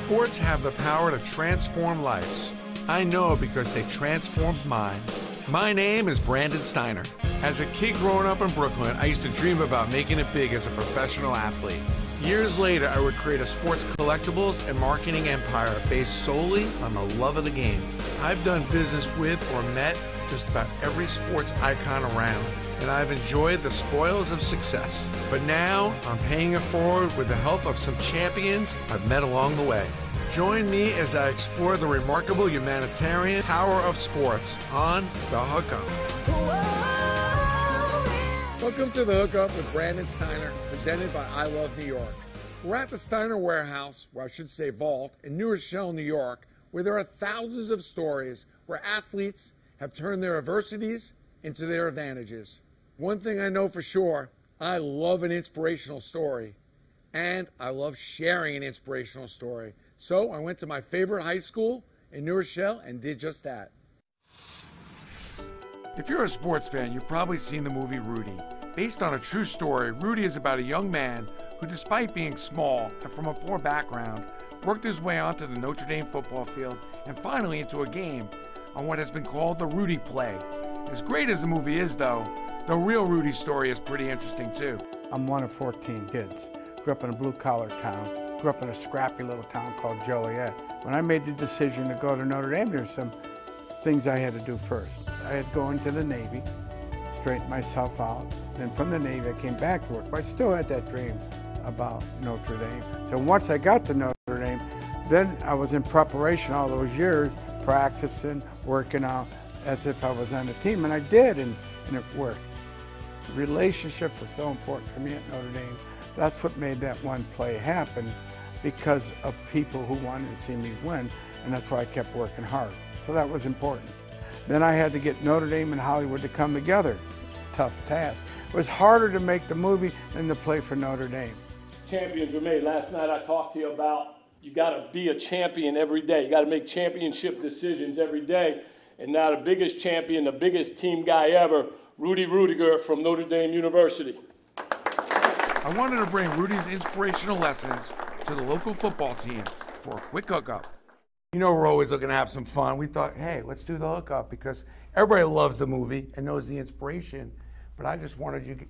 Sports have the power to transform lives. I know because they transformed mine. My name is Brandon Steiner. As a kid growing up in Brooklyn, I used to dream about making it big as a professional athlete. Years later, I would create a sports collectibles and marketing empire based solely on the love of the game. I've done business with or met just about every sports icon around, and I've enjoyed the spoils of success. But now, I'm paying it forward with the help of some champions I've met along the way. Join me as I explore the remarkable humanitarian power of sports on The Hookup. Welcome to The Hookup with Brandon Steiner, presented by I Love New York. We're at the Steiner Warehouse, or I should say vault, in New Rochelle, New York, where there are thousands of stories where athletes have turned their adversities into their advantages. One thing I know for sure, I love an inspirational story, and I love sharing an inspirational story. So I went to my favorite high school in New Rochelle and did just that. If you're a sports fan, you've probably seen the movie Rudy. Based on a true story, Rudy is about a young man who, despite being small and from a poor background, worked his way onto the Notre Dame football field and finally into a game on what has been called the Rudy play. As great as the movie is, though, the real Rudy story is pretty interesting, too. I'm one of 14 kids. Grew up in a blue-collar town. Grew up in a scrappy little town called Joliet. When I made the decision to go to Notre Dame, there's some things I had to do first. I had to go into the Navy, straighten myself out. Then from the Navy, I came back to work, but I still had that dream about Notre Dame. So once I got to Notre Dame, then I was in preparation all those years, practicing, working out as if I was on the team, and I did, and it worked. Relationships were so important for me at Notre Dame. That's what made that one play happen, because of people who wanted to see me win, and that's why I kept working hard. So that was important. Then I had to get Notre Dame and Hollywood to come together. Tough task. It was harder to make the movie than to play for Notre Dame. Champions were made. Last night I talked to you about you got to be a champion every day. You got to make championship decisions every day. And now the biggest champion, the biggest team guy ever, Rudy Ruettiger from Notre Dame University. I wanted to bring Rudy's inspirational lessons to the local football team for a quick hookup. You know, we're always looking to have some fun. We thought, hey, let's do the hookup because everybody loves the movie and knows the inspiration. But I just wanted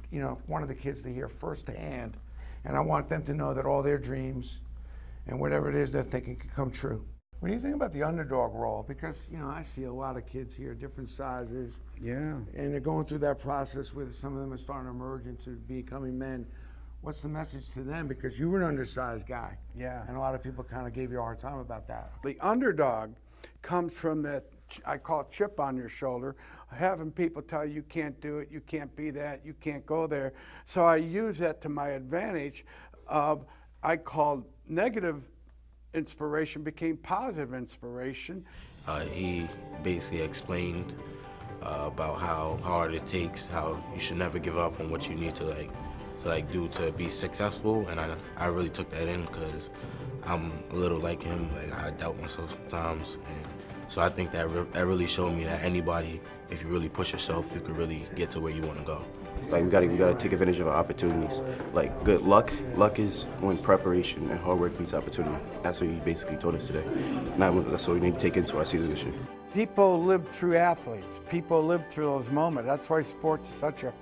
one of the kids to hear firsthand, and I want them to know that all their dreams and whatever it is they're thinking can come true. What do you think about the underdog role? Because, I see a lot of kids here, different sizes. Yeah. And they're going through that process with some of them are starting to emerge into becoming men. What's the message to them? Because you were an undersized guy. Yeah. And a lot of people kind of gave you a hard time about that. The underdog comes from that, I call it chip on your shoulder, having people tell you can't do it, you can't be that, you can't go there. So I use that to my advantage of, I called negative inspiration became positive inspiration. He basically explained about how hard it takes, how you should never give up on what you need to do to be successful, and I really took that in because I'm a little like him. I doubt myself sometimes, and so I think that really showed me that anybody, if you really push yourself, you can really get to where you want to go. Like we gotta take advantage of our opportunities. Like good luck is when preparation and hard work meets opportunity. That's what you basically told us today. That's what we need to take into our season this year. People live through athletes. People live through those moments. That's why sports is such a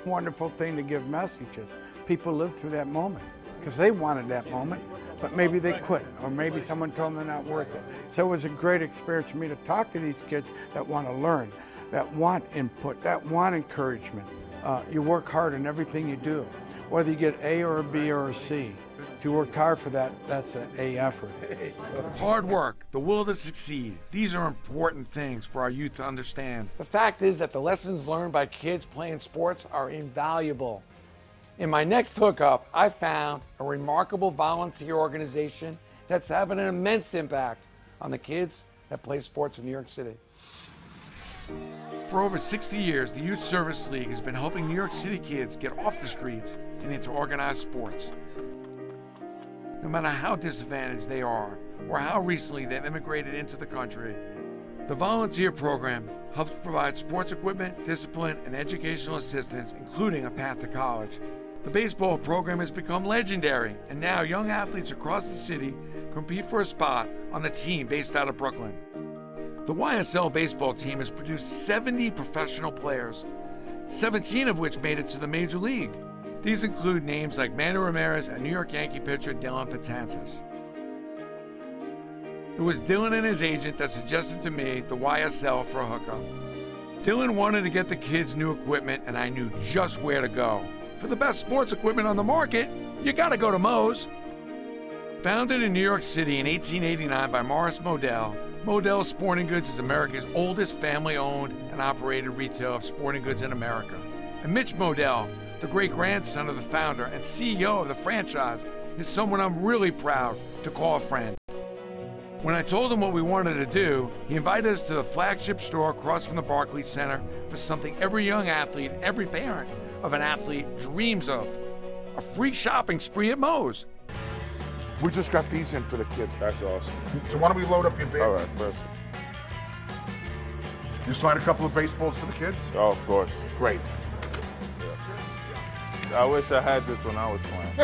wonderful thing to give messages. People live through that moment because they wanted that moment, but maybe they quit, or maybe someone told them they're not worth it. So it was a great experience for me to talk to these kids that want to learn, that want input, that want encouragement. You work hard in everything you do, whether you get A or a B or a C. If you worked hard for that, that's an A effort. Hard work, the will to succeed. These are important things for our youth to understand. The fact is that the lessons learned by kids playing sports are invaluable. In my next hookup, I found a remarkable volunteer organization that's having an immense impact on the kids that play sports in New York City. For over 60 years, the Youth Service League has been helping New York City kids get off the streets and into organized sports. No matter how disadvantaged they are or how recently they've immigrated into the country, the volunteer program helps provide sports equipment, discipline, and educational assistance, including a path to college. The baseball program has become legendary, and now young athletes across the city compete for a spot on the team based out of Brooklyn. The YSL baseball team has produced 70 professional players, 17 of which made it to the Major League. These include names like Manny Ramirez and New York Yankee pitcher Dellin Betances. It was Dellin and his agent that suggested to me the YSL for a hookup. Dellin wanted to get the kids new equipment, and I knew just where to go. For the best sports equipment on the market, you gotta go to Moe's. Founded in New York City in 1889 by Morris Modell, Modell Sporting Goods is America's oldest family-owned and operated retailer of sporting goods in America. And Mitch Modell, the great-grandson of the founder and CEO of the franchise, is someone I'm really proud to call a friend. When I told him what we wanted to do, he invited us to the flagship store across from the Barclays Center for something every young athlete, every parent of an athlete dreams of: a free shopping spree at Moe's. We just got these in for the kids. That's awesome. So why don't we load up your bag? All right, perfect. You signed a couple of baseballs for the kids? Oh, of course. Great. I wish I had this when I was playing.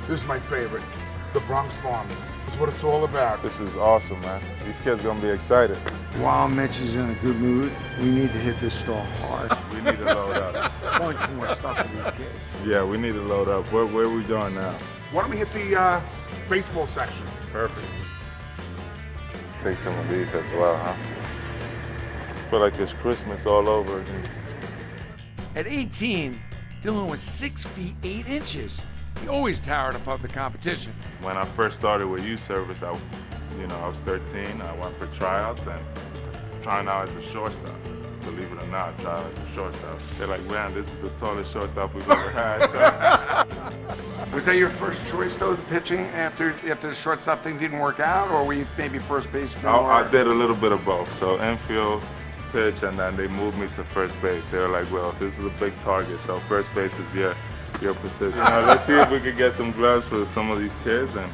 This is my favorite, the Bronx Bombers. This is what it's all about. This is awesome, man. These kids gonna be excited. While Mitch is in a good mood, we need to hit this store hard. We need to load up. Bunch more stuff for these kids. Yeah, we need to load up. Where are we going now? Why don't we hit the baseball section? Perfect. Take some of these as well, huh? Feel like it's Christmas all over again. At 18, Dellin was 6 feet 8 inches. He always towered above the competition. When I first started with youth service, I was 13. I went for tryouts and trying out as a shortstop. Believe it or not, I tried as a shortstop. They're like, man, this is the tallest shortstop we've ever had. So. Was that your first choice, though, the pitching after the shortstop thing didn't work out, or were you maybe first baseman? I did a little bit of both. So infield, pitch, and then they moved me to first base. They were like, well, this is a big target, so first base is your position. Let's see if we could get some gloves for some of these kids and,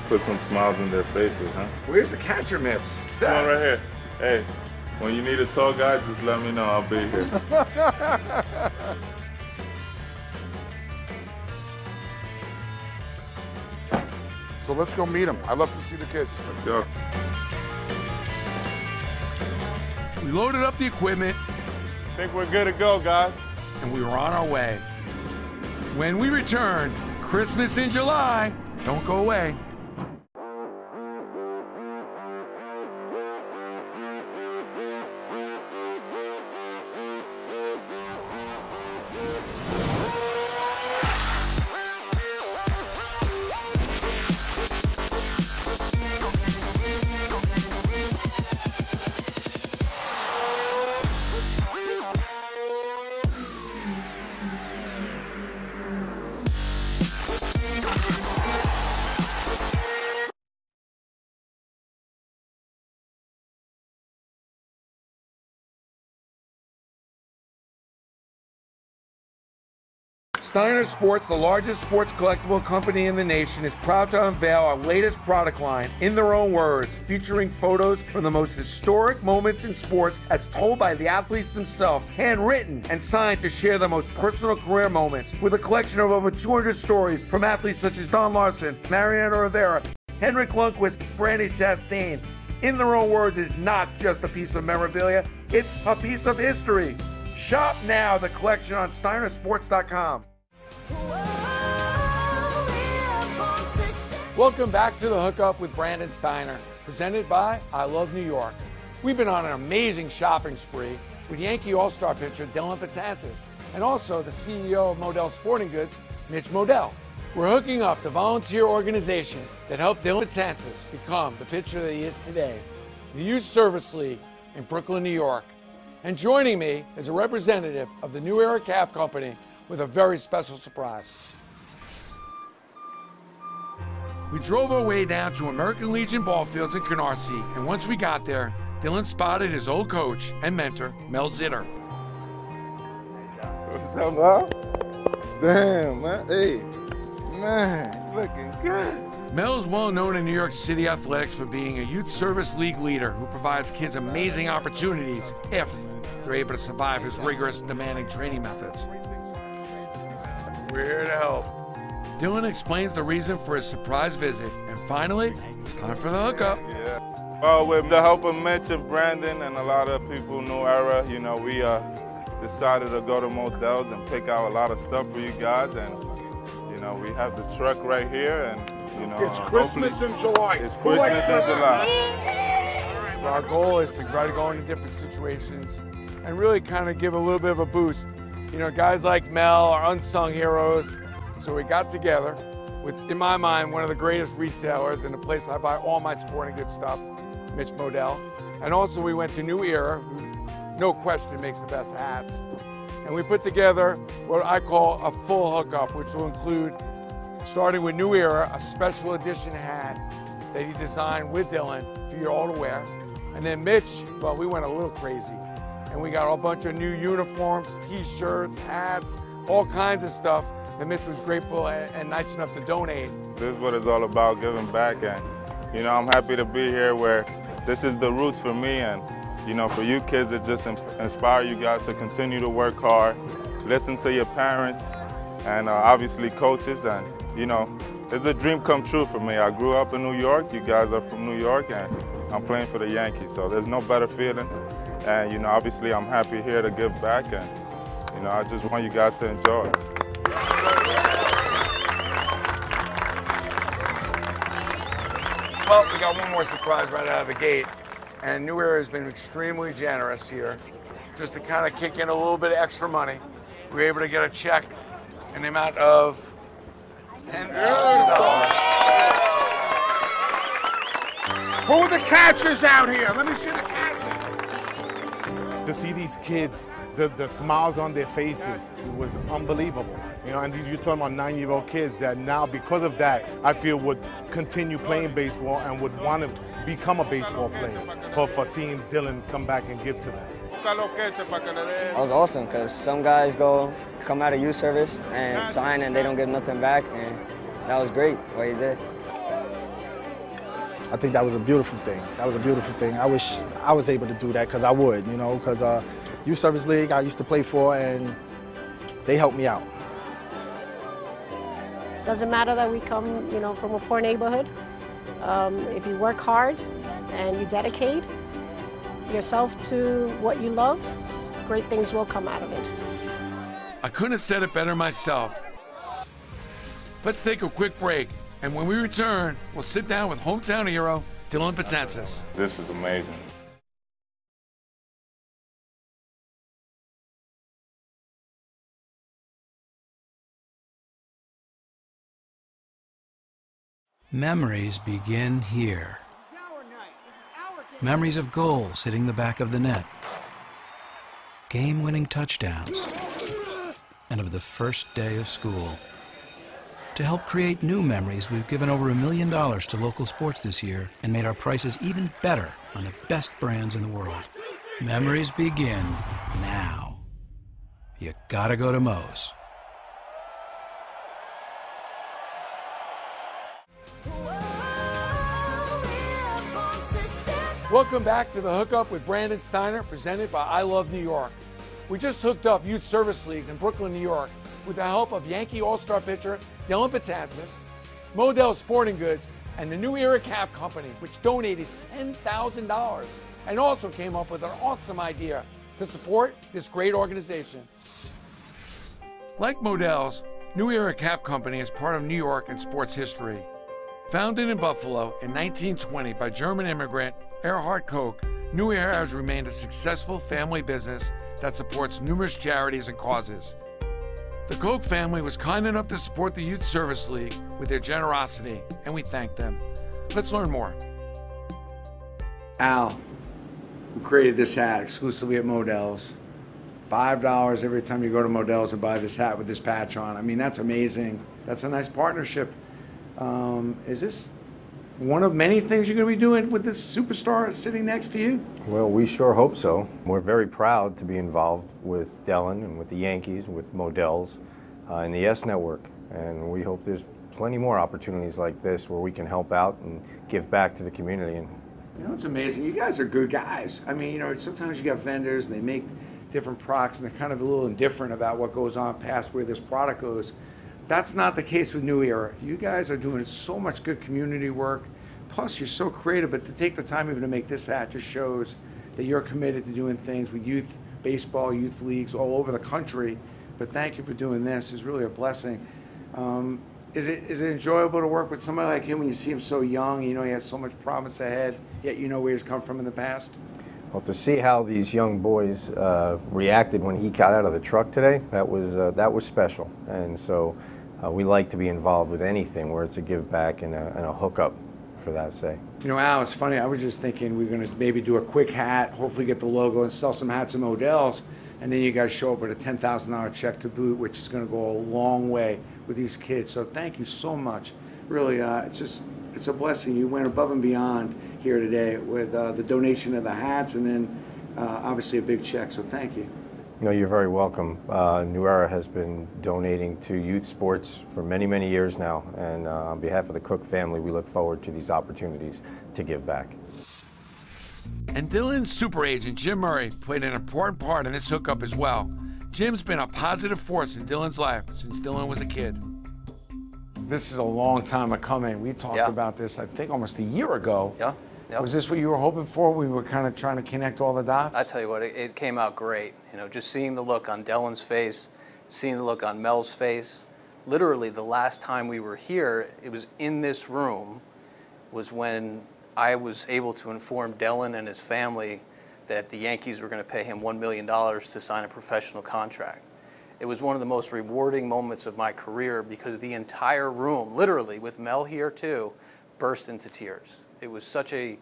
put some smiles in their faces, huh? Where's the catcher mitts? This one right here. Hey, when you need a tall guy, just let me know. I'll be here. So let's go meet them. I'd love to see the kids. Let's go. We loaded up the equipment, I think we're good to go, guys. and we were on our way. When we returned, Christmas in July, don't go away. Steiner Sports, the largest sports collectible company in the nation, is proud to unveil our latest product line, In Their Own Words, featuring photos from the most historic moments in sports as told by the athletes themselves, handwritten and signed to share their most personal career moments, with a collection of over 200 stories from athletes such as Don Larson, Mariano Rivera, Henrik Lundqvist, Brandy Chastain. In Their Own Words is not just a piece of memorabilia, it's a piece of history. Shop now the collection on SteinerSports.com. Welcome back to the Hookup with Brandon Steiner, presented by I Love New York. We've been on an amazing shopping spree with Yankee All-Star pitcher Dellin Betances and also the CEO of Modell Sporting Goods, Mitch Modell. We're hooking up the volunteer organization that helped Dellin Betances become the pitcher that he is today, the Youth Service League in Brooklyn, New York. And joining me is a representative of the New Era Cab Company with a very special surprise. We drove our way down to American Legion ball fields in Canarsie, and once we got there, Dellin spotted his old coach and mentor, Mel Zitter. What's up, Mel? Damn, man. Hey, man, looking good. Mel is well known in New York City athletics for being a youth service league leader who provides kids amazing opportunities if they're able to survive his rigorous and demanding training methods. We're here to help. Dellin explains the reason for his surprise visit, and finally, it's time for the hookup. Yeah. Well, with the help of Mitch and Brandon and a lot of people, New Era, you know, we decided to go to Modell's and pick out a lot of stuff for you guys, and you know, we have the truck right here, and you know, it's Christmas in July. It's Christmas in July. Our goal is to try to go into different situations and really kind of give a little bit of a boost. You know, guys like Mel are unsung heroes. So we got together with, in my mind, one of the greatest retailers and the place I buy all my sporting goods stuff, Mitch Modell. And also we went to New Era, who no question makes the best hats. And we put together what I call a full hookup, which will include, starting with New Era, a special edition hat that he designed with Dellin for you all to wear. And then Mitch, well, we went a little crazy. And we got a bunch of new uniforms, t-shirts, hats, all kinds of stuff. And Mitch was grateful and nice enough to donate. This is what it's all about, giving back. And, you know, I'm happy to be here where this is the roots for me. And, you know, for you kids, it just inspire you guys to continue to work hard, listen to your parents, and obviously coaches. And, you know, it's a dream come true for me. I grew up in New York. You guys are from New York, and I'm playing for the Yankees. So there's no better feeling. And, you know, obviously I'm happy here to give back. And, you know, I just want you guys to enjoy it. Well, we got one more surprise right out of the gate. And New Era has been extremely generous here. Just to kind of kick in a little bit of extra money, we were able to get a check in the amount of $10,000. Who are the catchers out here? Let me see the catchers. To see these kids, the smiles on their faces, it was unbelievable. You know, and you're talking about 9-year-old kids that now, because of that, I feel would continue playing baseball and would want to become a baseball player for seeing Dellin come back and give to them. That was awesome, because some guys come out of youth service and sign and they don't get nothing back, and that was great what he did. I think that was a beautiful thing. That was a beautiful thing. I wish I was able to do that, because I would, you know, because Youth Service League I used to play for, and they helped me out. Doesn't matter that we come, you know, from a poor neighborhood. If you work hard and you dedicate yourself to what you love, great things will come out of it. I couldn't have said it better myself. Let's take a quick break. And when we return, we'll sit down with hometown hero, Dellin Betances. This is amazing. Memories begin here. Memories of goals hitting the back of the net, game-winning touchdowns, and of the first day of school. To help create new memories, we've given over $1 million to local sports this year and made our prices even better on the best brands in the world. Memories begin now. You gotta go to Moe's. Welcome back to the Hookup with Brandon Steiner, presented by I Love New York. We just hooked up Youth Service League in Brooklyn, New York, with the help of Yankee All-Star pitcher Dellin Betances, Modell Sporting Goods, and the New Era Cap Company, which donated $10,000 and also came up with an awesome idea to support this great organization. Like Modell's, New Era Cap Company is part of New York and sports history. Founded in Buffalo in 1920 by German immigrant Erhard Koch, New Era has remained a successful family business that supports numerous charities and causes. The Koch family was kind enough to support the Youth Service League with their generosity, and we thank them. Let's learn more. Al, who created this hat exclusively at Modell's. $5 every time you go to Modell's and buy this hat with this patch on. I mean, that's amazing. That's a nice partnership. Is this one of many things you're going to be doing with this superstar sitting next to you? Well, we sure hope so. We're very proud to be involved with Dellin and with the Yankees, with Modell's, and the YES Network. And we hope there's plenty more opportunities like this where we can help out and give back to the community. And you know, it's amazing. You guys are good guys. I mean, you know, sometimes you got vendors and they make different products and they're kind of a little indifferent about what goes on past where this product goes. That's not the case with New Era. You guys are doing so much good community work. Plus, you're so creative, but to take the time even to make this hat just shows that you're committed to doing things with youth baseball, youth leagues all over the country. But thank you for doing this. It's really a blessing. Is it enjoyable to work with somebody like him when you see him so young, you know he has so much promise ahead, yet you know where he's come from in the past? Well, to see how these young boys reacted when he got out of the truck today, that was special. And so we like to be involved with anything where it's a give back and a hookup for that say. You know, Al, it's funny, I was just thinking we're going to maybe do a quick hat, hopefully get the logo and sell some hats and Modells, and then you guys show up with a $10,000 check to boot, which is going to go a long way with these kids. So thank you so much. Really, it's a blessing. You went above and beyond here today with the donation of the hats and then obviously a big check, so thank you. No, you're very welcome. New Era has been donating to youth sports for many, many years now, and on behalf of the Cook family, we look forward to these opportunities to give back. And Dellin's super agent, Jim Murray, played an important part in this hookup as well. Jim's been a positive force in Dellin's life since Dellin was a kid. This is a long time coming. We talked about this, I think, almost a year ago. Yeah. Yep. Was this what you were hoping for? We were kind of trying to connect all the dots? I tell you what, it came out great. You know, just seeing the look on Dellin's face, seeing the look on Mel's face. Literally, the last time we were here, it was in this room, was when I was able to inform Dellin and his family that the Yankees were going to pay him $1 million to sign a professional contract. It was one of the most rewarding moments of my career because the entire room, literally, with Mel here too, burst into tears. It was such a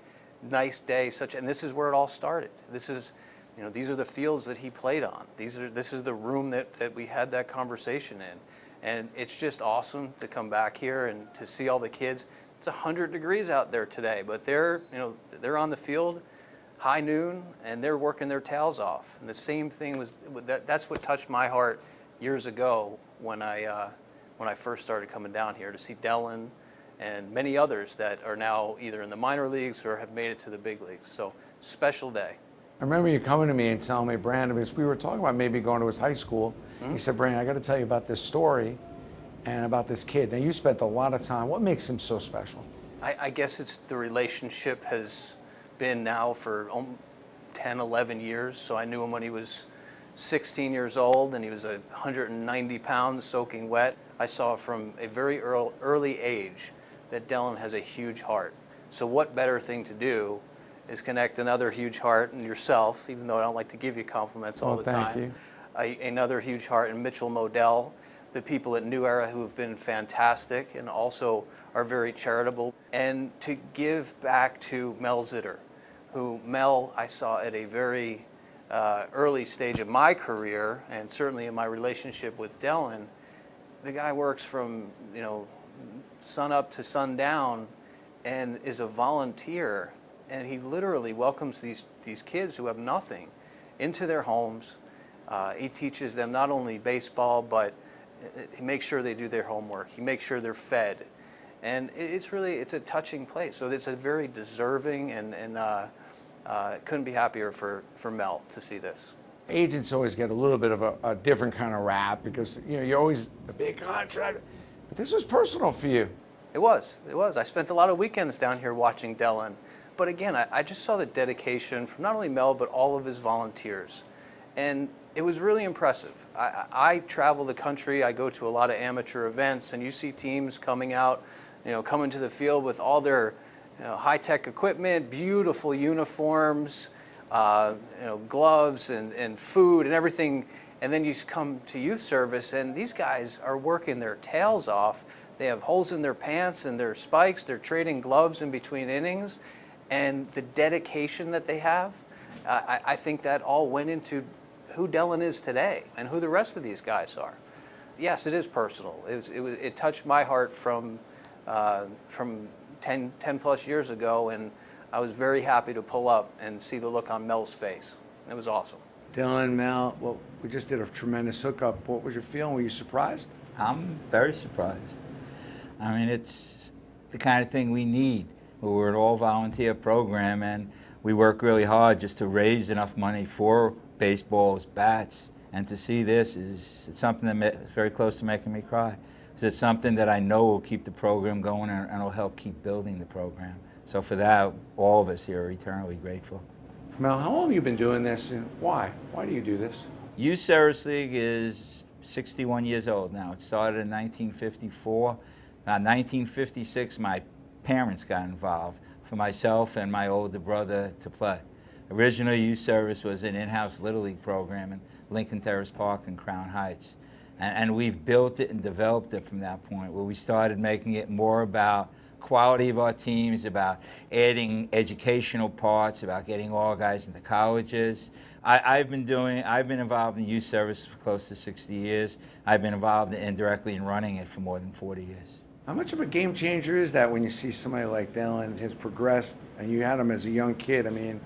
nice day, and this is where it all started. This is, you know, these are the fields that he played on. This is the room that we had that conversation in. And it's just awesome to come back here and to see all the kids. It's 100 degrees out there today, but they're on the field high noon and they're working their tails off. And the same thing was, that's what touched my heart years ago when I first started coming down here to see Dellin and many others that are now either in the minor leagues or have made it to the big leagues. So, special day. I remember you coming to me and telling me, Brandon, because we were talking about maybe going to his high school. He said, Brandon, I got to tell you about this story and about this kid. Now, you spent a lot of time. What makes him so special? I guess it's the relationship has been now for 10, 11 years. So I knew him when he was 16 years old and he was 190 pounds soaking wet. I saw from a very early age that Dellin has a huge heart. So what better thing to do is connect another huge heart in yourself, even though I don't like to give you compliments all the time. Thank you. Another huge heart in Mitchell Modell, the people at New Era who have been fantastic and also are very charitable. And to give back to Mel Zitter, who Mel I saw at a very early stage of my career and certainly in my relationship with Dellin. The guy works from, you know, sun up to sundown and is a volunteer, and he literally welcomes these kids who have nothing into their homes. He teaches them not only baseball, but he makes sure they do their homework. He makes sure they're fed, and it's a touching place. So it's a very deserving, and couldn't be happier for Mel to see this. Agents always get a little bit of a different kind of rap because, you know, you're always the big contract. But this was personal for you. It was. I spent a lot of weekends down here watching Dellin. But again, I just saw the dedication from not only Mel, but all of his volunteers. And it was really impressive. I travel the country. I go to a lot of amateur events, and you see teams coming out, you know, coming to the field with all their, you know, high-tech equipment, beautiful uniforms, you know, gloves and food and everything. And then you come to youth service, and these guys are working their tails off. They have holes in their pants and their spikes. They're trading gloves in between innings. And the dedication that they have, I think that all went into who Dellin is today and who the rest of these guys are. Yes, it is personal. It touched my heart from 10 plus years ago, and I was very happy to pull up and see the look on Mel's face. It was awesome. Dellin, Mel, well, we just did a tremendous hookup. What was your feeling? Were you surprised? I'm very surprised. I mean, it's the kind of thing we need. We're an all-volunteer program, and we work really hard just to raise enough money for baseballs, bats, and to see this is something that's very close to making me cry. So it's something that I know will keep the program going and will help keep building the program. So for that, all of us here are eternally grateful. Mel, how long have you been doing this, and why? Why do you do this? Youth Service League is 61 years old now. It started in 1954. 1956, my parents got involved for myself and my older brother to play. Originally, Youth Service was an in-house Little League program in Lincoln Terrace Park and Crown Heights. And we've built it and developed it from that point, where we started making it more about quality of our teams, about adding educational parts, about getting all guys into colleges. I've been involved in youth service for close to 60 years. I've been involved indirectly in running it for more than 40 years. How much of a game changer is that when you see somebody like Dellin has progressed, and you had him as a young kid? I mean,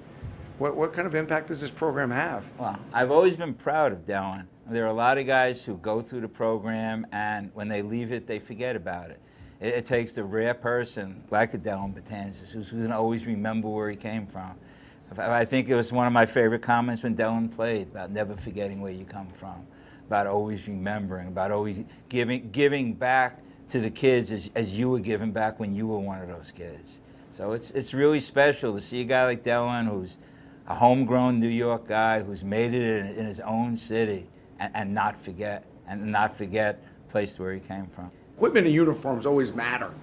what kind of impact does this program have? Well, I've always been proud of Dellin. There are a lot of guys who go through the program, and when they leave it, they forget about it. It takes the rare person, like a Dellin Betances, who's going to always remember where he came from. I think it was one of my favorite comments when Dellin played, about never forgetting where you come from, about always remembering, about always giving back to the kids as you were giving back when you were one of those kids. So it's really special to see a guy like Dellin, who's a homegrown New York guy, who's made it in his own city, and not forget the place where he came from. Equipment and uniforms always matter,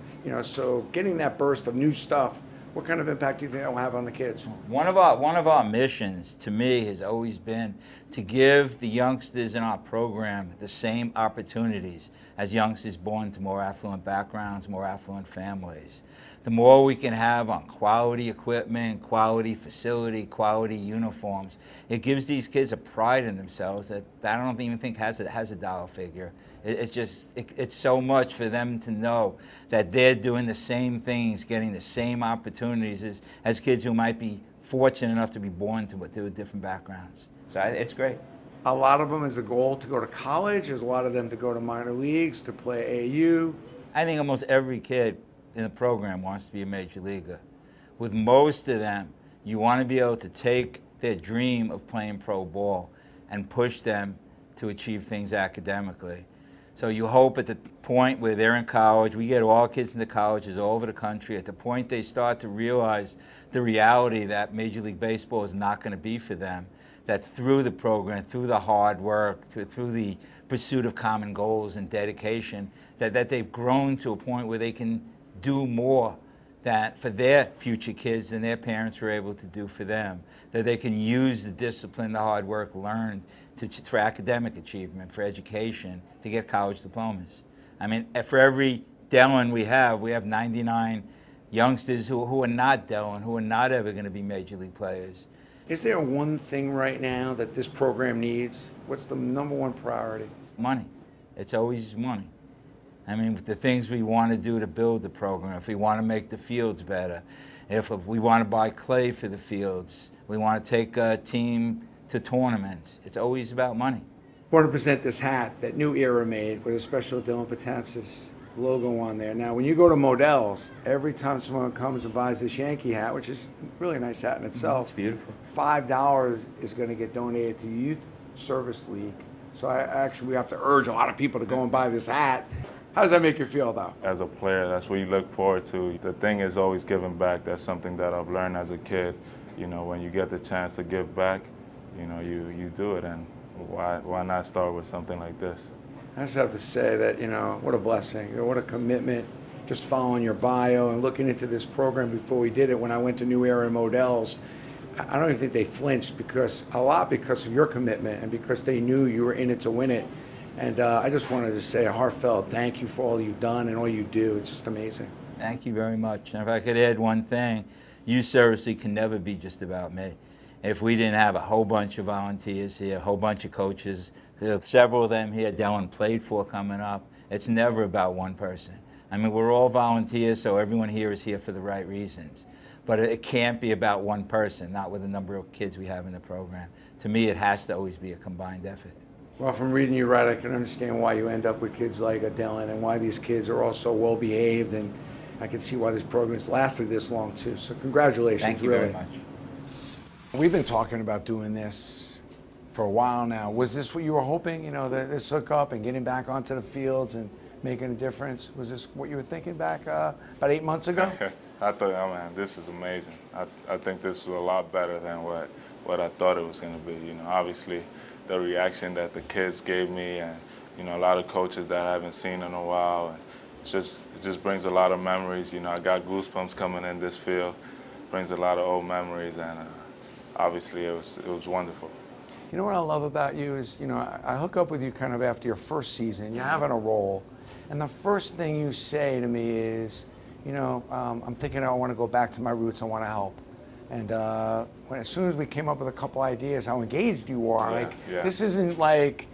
so getting that burst of new stuff, what kind of impact do you think that will have on the kids? One of our missions, to me, has always been to give the youngsters in our program the same opportunities as youngsters born to more affluent backgrounds, more affluent families. The more we can have on quality equipment, quality facility, quality uniforms, it gives these kids a pride in themselves that I don't even think has a dollar figure. It's so much for them to know that they're doing the same things, getting the same opportunities as kids who might be fortunate enough to be born to different backgrounds. So it's great. A lot of them is the goal to go to college. There's a lot of them to go to minor leagues, to play AAU. I think almost every kid in the program wants to be a major leaguer. With most of them, you want to be able to take their dream of playing pro ball and push them to achieve things academically. So you hope at the point where they're in college, we get all kids into colleges all over the country, at the point they start to realize the reality that Major League Baseball is not going to be for them, that through the program, through the hard work, through the pursuit of common goals and dedication, that they've grown to a point where they can do more that for their future kids than their parents were able to do for them, that they can use the discipline, the hard work learned for academic achievement, for education, to get college diplomas. I mean, for every Dellin we have 99 youngsters who are not Dellin, who are not ever going to be major league players. Is there one thing right now that this program needs? What's the #1 priority? Money. It's always money. I mean, the things we want to do to build the program, if we want to make the fields better, if we want to buy clay for the fields, we want to take a team to tournaments, it's always about money. I want to present this hat that New Era made with a special Dellin Betances logo on there. Now, when you go to Modell's, every time someone comes and buys this Yankee hat, which is a really nice hat in itself, it's beautiful. $5 is going to get donated to Youth Service League. So we have to urge a lot of people to go and buy this hat. How does that make you feel, though? As a player, that's what you look forward to. The thing is always giving back. That's something that I've learned as a kid. When you get the chance to give back, you do it. And why not start with something like this? I just have to say that, what a blessing. What a commitment. Just following your bio and looking into this program before we did it. When I went to New Era and Modell's, I don't even think they flinched because of your commitment and because they knew you were in it to win it. And I just wanted to say a heartfelt thank you for all you've done and all you do. It's just amazing. Thank you very much. And if I could add one thing, Youth Service League can never be just about me. If we didn't have a whole bunch of volunteers here, a whole bunch of coaches, several of them here Dellin played for coming up, it's never about one person. I mean, we're all volunteers, so everyone here is here for the right reasons. But it can't be about one person, not with the number of kids we have in the program. To me, it has to always be a combined effort. Well, from reading you right, I can understand why you end up with kids like Dellin and why these kids are all so well behaved, and I can see why this program has lasted this long too. So congratulations, Thank you really. very much. We've been talking about doing this for a while now. Was this what you were hoping, that this hookup and getting back onto the fields and making a difference? Was this what you were thinking back about 8 months ago? I thought, oh man, this is amazing. I think this is a lot better than what I thought it was going to be. You know, obviously the reaction that the kids gave me, and you know, a lot of coaches that I haven't seen in a while, and it just brings a lot of memories. You know, I got goosebumps coming in this field. Brings a lot of old memories, and obviously it was wonderful. You know what I love about you is, you know, I hook up with you kind of after your first season. You're having a role, and the first thing you say to me is, you know, I'm thinking I want to go back to my roots. I want to help. And as soon as we came up with a couple ideas, how engaged you are. This isn't like,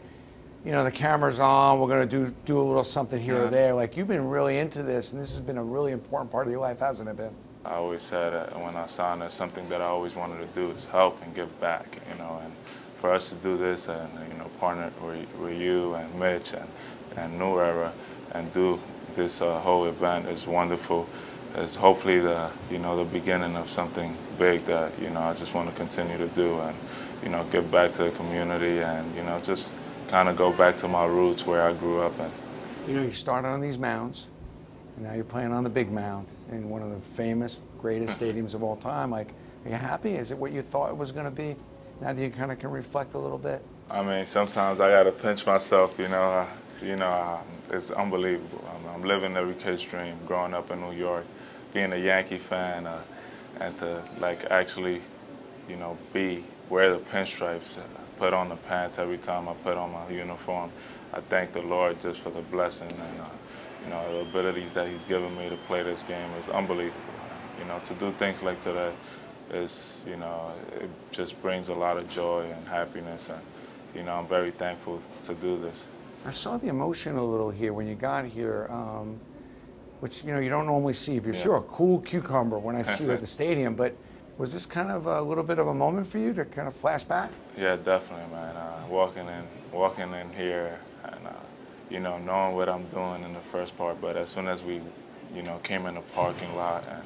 you know, the camera's on, we're going to do a little something here or there. Like, you've been really into this, and this has been a really important part of your life, hasn't it been? I always said when I signed, that's something that I always wanted to do, is help and give back, you know. And for us to do this and, you know, partner with you and Mitch and New Era and do this whole event is wonderful. It's hopefully the beginning of something big that, you know, I just want to continue to do, and, you know, give back to the community, and, you know, just kind of go back to my roots where I grew up in. You know, you started on these mounds, and now you're playing on the big mound in one of the famous, greatest stadiums of all time. Like, are you happy? Is it what you thought it was going to be? Now that you kind of can reflect a little bit? I mean, sometimes I got to pinch myself, you know. It's unbelievable. I'm living every kid's dream, growing up in New York, being a Yankee fan, and to, like, actually, you know, wear the pinstripes, put on the pants every time I put on my uniform. I thank the Lord just for the blessing, and you know, the abilities that He's given me to play this game is unbelievable. You know, to do things like today is, you know, it just brings a lot of joy and happiness, and, you know, I'm very thankful to do this. I saw the emotion a little here when you got here, which, you know, you don't normally see. But you're a cool cucumber when I see you at the stadium, but was this kind of a little bit of a moment for you to kind of flash back? Yeah, definitely, man. Walking in here, and you know, knowing what I'm doing in the first part, but as soon as we, you know, came in the parking lot, and,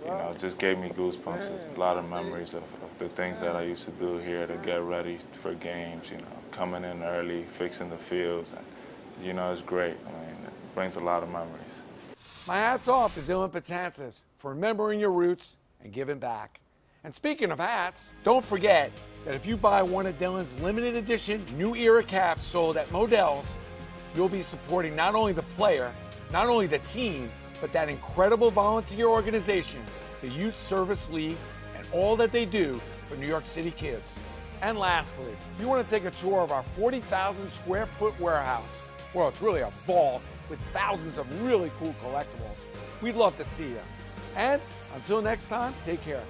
you know, it just gave me goosebumps. There's a lot of memories of the things that I used to do here to get ready for games, you know, coming in early, fixing the fields, and, you know, it's great. I mean, it brings a lot of memories. My hat's off to Dellin Betances for remembering your roots and giving back. And speaking of hats, don't forget that if you buy one of Dellin's limited edition New Era caps sold at Modell's, you'll be supporting not only the player, not only the team, but that incredible volunteer organization, the Youth Service League, and all that they do for New York City kids. And lastly, if you want to take a tour of our 40,000 square foot warehouse, well, it's really a vault with thousands of really cool collectibles, we'd love to see you. And until next time, take care.